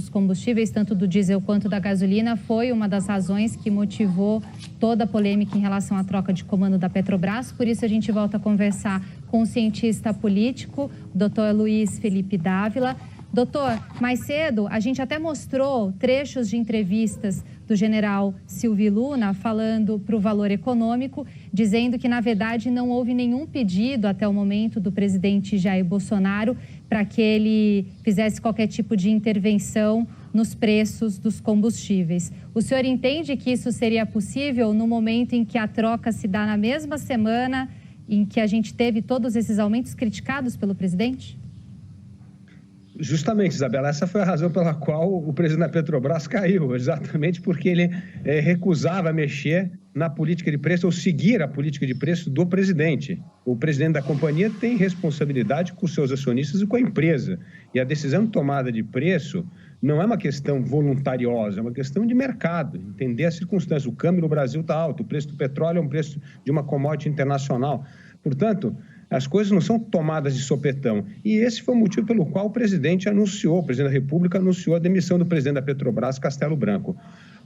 Os combustíveis, tanto do diesel quanto da gasolina, foi uma das razões que motivou toda a polêmica em relação à troca de comando da Petrobras. Por isso, a gente volta a conversar com o cientista político, o doutor Luiz Felipe Dávila. Doutor, mais cedo a gente até mostrou trechos de entrevistas do general Silvio Luna falando para o Valor Econômico, dizendo que, na verdade, não houve nenhum pedido até o momento do presidente Jair Bolsonaro para que ele fizesse qualquer tipo de intervenção nos preços dos combustíveis. O senhor entende que isso seria possível no momento em que a troca se dá na mesma semana em que a gente teve todos esses aumentos criticados pelo presidente? Justamente, Isabela, essa foi a razão pela qual o presidente da Petrobras caiu, exatamente porque ele recusava mexer na política de preço ou seguir a política de preço do presidente. O presidente da companhia tem responsabilidade com os seus acionistas e com a empresa. E a decisão de tomada de preço não é uma questão voluntariosa, é uma questão de mercado, entender as circunstâncias. O câmbio no Brasil está alto, o preço do petróleo é um preço de uma commodity internacional. Portanto, as coisas não são tomadas de sopetão. E esse foi o motivo pelo qual o presidente o presidente da República anunciou a demissão do presidente da Petrobras, Castelo Branco.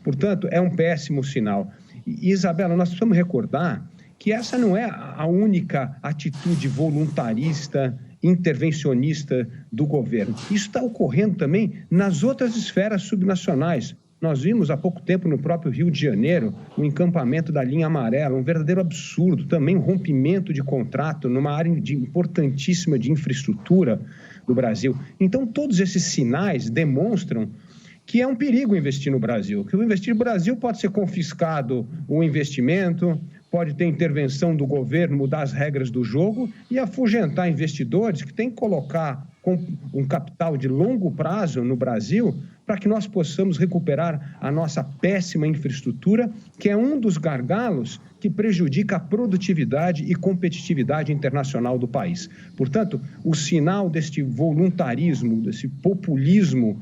Portanto, é um péssimo sinal. E, Isabela, nós precisamos recordar que essa não é a única atitude voluntarista, intervencionista do governo. Isso está ocorrendo também nas outras esferas subnacionais. Nós vimos há pouco tempo no próprio Rio de Janeiro o encampamento da linha amarela, um verdadeiro absurdo, também um rompimento de contrato numa área importantíssima de infraestrutura do Brasil. Então, todos esses sinais demonstram que é um perigo investir no Brasil, que o investir no Brasil pode ser confiscado o investimento, pode ter intervenção do governo, mudar as regras do jogo e afugentar investidores que têm que colocar um capital de longo prazo no Brasil para que nós possamos recuperar a nossa péssima infraestrutura, que é um dos gargalos que prejudica a produtividade e competitividade internacional do país. Portanto, o sinal deste voluntarismo, desse populismo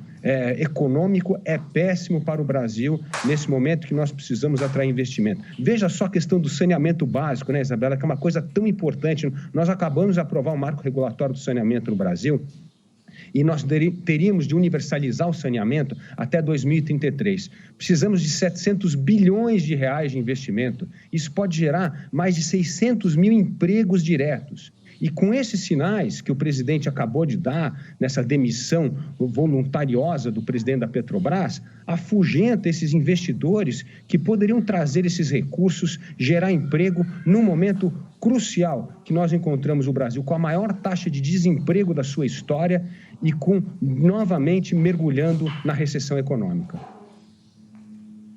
econômico é péssimo para o Brasil nesse momento que nós precisamos atrair investimento. Veja só a questão do saneamento básico, né, Isabela, que é uma coisa tão importante. Nós acabamos de aprovar o marco regulatório do saneamento no Brasil e nós teríamos de universalizar o saneamento até 2033. Precisamos de 700 bilhões de reais de investimento. Isso pode gerar mais de 600 mil empregos diretos. E com esses sinais que o presidente acabou de dar, nessa demissão voluntariosa do presidente da Petrobras, afugenta esses investidores que poderiam trazer esses recursos, gerar emprego num momento crucial que nós encontramos o Brasil com a maior taxa de desemprego da sua história e novamente mergulhando na recessão econômica.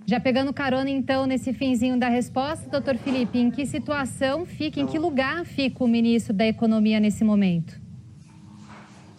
Já pegando carona, então, nesse finzinho da resposta, doutor Felipe, em que situação fica, em que lugar fica o ministro da Economia nesse momento?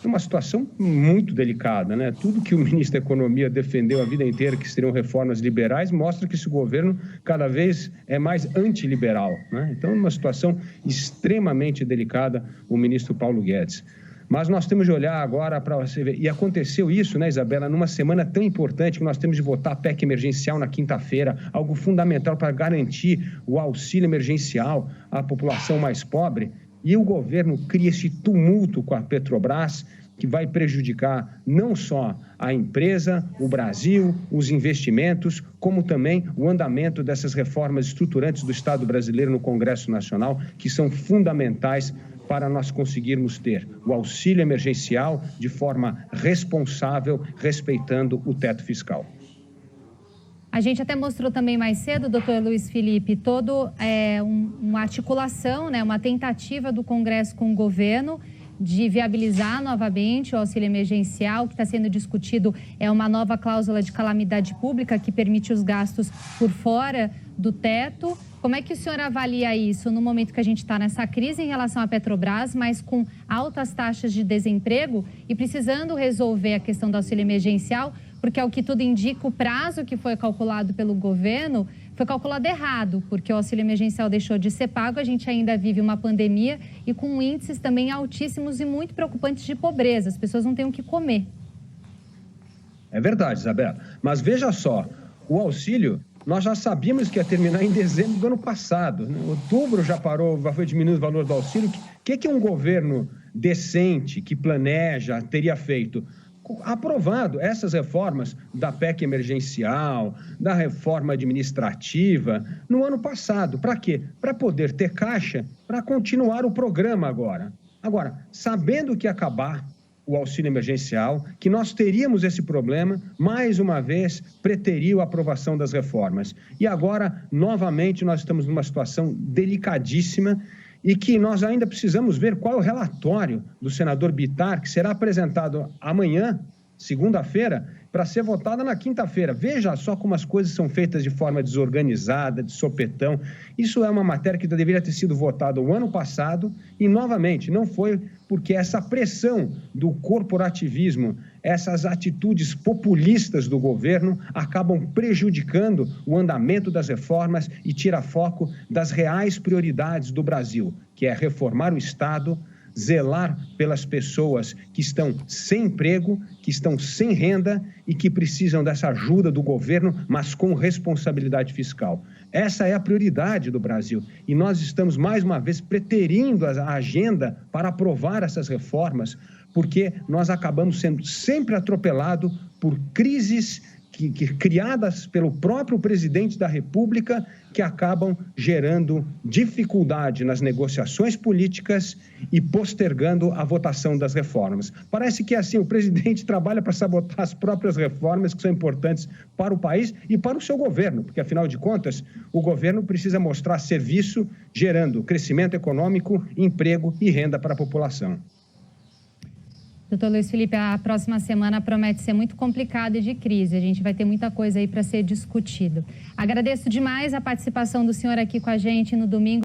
É uma situação muito delicada, né? Tudo que o ministro da Economia defendeu a vida inteira, que seriam reformas liberais, mostra que esse governo cada vez é mais antiliberal, né? Então, é uma situação extremamente delicada o ministro Paulo Guedes. Mas nós temos de olhar agora para você ver. E aconteceu isso, né, Isabela, numa semana tão importante que nós temos de votar a PEC emergencial na quinta-feira, algo fundamental para garantir o auxílio emergencial à população mais pobre. E o governo cria esse tumulto com a Petrobras, que vai prejudicar não só a empresa, o Brasil, os investimentos, como também o andamento dessas reformas estruturantes do Estado brasileiro no Congresso Nacional, que são fundamentais para nós conseguirmos ter o auxílio emergencial de forma responsável, respeitando o teto fiscal. A gente até mostrou também mais cedo, doutor Luiz Felipe, uma articulação, né, uma tentativa do Congresso com o governo de viabilizar novamente o auxílio emergencial. O que está sendo discutido é uma nova cláusula de calamidade pública que permite os gastos por fora do teto. Como é que o senhor avalia isso no momento que a gente está nessa crise em relação à Petrobras, mas com altas taxas de desemprego e precisando resolver a questão do auxílio emergencial, porque, ao que tudo indica, o prazo que foi calculado pelo governo foi calculado errado, porque o auxílio emergencial deixou de ser pago, a gente ainda vive uma pandemia e com índices também altíssimos e muito preocupantes de pobreza, as pessoas não têm o que comer. É verdade, Isabela, mas veja só, o auxílio nós já sabíamos que ia terminar em dezembro do ano passado. Em outubro já foi diminuindo o valor do auxílio. O que um governo decente, que planeja, teria feito? aprovado essas reformas da PEC emergencial, da reforma administrativa, no ano passado. Para quê? Para poder ter caixa para continuar o programa agora. Agora, sabendo que acabar o auxílio emergencial, que nós teríamos esse problema, mais uma vez preteriu a aprovação das reformas. E agora, novamente, nós estamos numa situação delicadíssima e que nós ainda precisamos ver qual é o relatório do senador Bittar, que será apresentado amanhã, segunda-feira, para ser votada na quinta-feira. Veja só como as coisas são feitas de forma desorganizada, de sopetão. Isso é uma matéria que deveria ter sido votada o ano passado e, novamente, não foi porque essa pressão do corporativismo, essas atitudes populistas do governo acabam prejudicando o andamento das reformas e tira foco das reais prioridades do Brasil, que é reformar o Estado, zelar pelas pessoas que estão sem emprego, que estão sem renda e que precisam dessa ajuda do governo, mas com responsabilidade fiscal. Essa é a prioridade do Brasil e nós estamos, mais uma vez, preterindo a agenda para aprovar essas reformas, porque nós acabamos sendo sempre atropelados por crises criadas pelo próprio presidente da República, que acabam gerando dificuldade nas negociações políticas e postergando a votação das reformas. Parece que assim o presidente trabalha para sabotar as próprias reformas que são importantes para o país e para o seu governo, porque afinal de contas o governo precisa mostrar serviço, gerando crescimento econômico, emprego e renda para a população. Doutor Luiz Felipe, a próxima semana promete ser muito complicada e de crise. A gente vai ter muita coisa aí para ser discutido. Agradeço demais a participação do senhor aqui com a gente no domingo.